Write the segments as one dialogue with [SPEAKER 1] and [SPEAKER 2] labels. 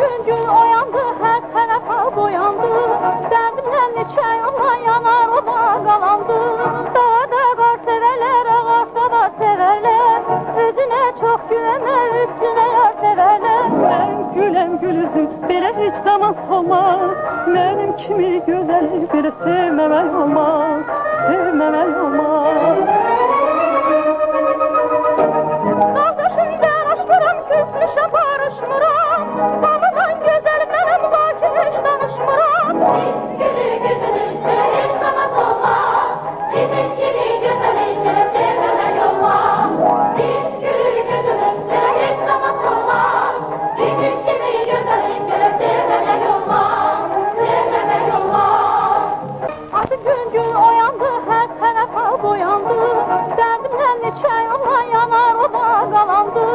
[SPEAKER 1] gün gün oyandı, her tarafa boyandı. Derdimden neçə yolla yanar, o da qalandı. Dağda qar severler, ağaçda da severler. Özüne çok güvenme, üstüne yar severler.
[SPEAKER 2] Ben gülem gülüzüm, belə heç zaman solmaz. Mənim kimi gözəli belə sevməmək olmaz, sevməmək olmaz.
[SPEAKER 1] Qardaşım yaraşmıram, küsmüşəm, barışmıram. Babadan gözəl mənim var ki, heç danışmıram. Biz gülü gözünün heç zaman olmaz. Bizim gibi gözəli sevməmək olmaz. Biz gülü gözünün heç zaman olmaz. Bizim gibi gözəli sevməmək olmaz. Sevməmək olmaz. Adı gün gün oyandı, her tarafa boyandı. Derdimden neçə yolla yanar, o da qalandı.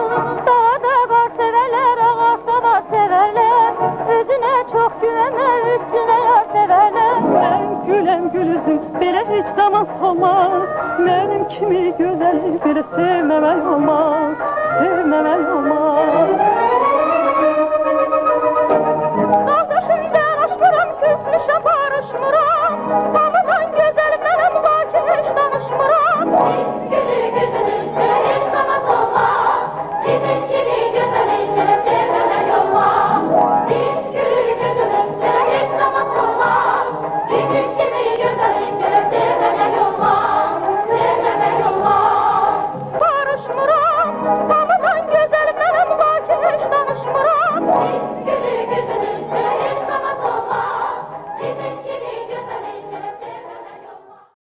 [SPEAKER 1] Dağda qar severler, ağaçda da severler. Özüne çok güvenme, üstüne yar severler.
[SPEAKER 2] Ben gülem gülüzüm, belə heç zaman solmaz. Mənim kimi gözəli belə sevməmək olmaz, sevməmək olmaz.
[SPEAKER 1] Qardaşım yaraşmıram, küsmüşəm, barışmıram. Babadan gözəl mənim var ki, heç danışmıram. Biz gülü gözünün heç zaman olmaz. Bizim gibi gözəli sevməmək olmaz. Biz gülü gözünün heç zaman olmaz. Bizim gibi gözəli sevməmək olmaz. Sevməmək olmaz. Barışmıram, babadan gözəl mənim var ki, heç danışmıram. Biz gülü gözünün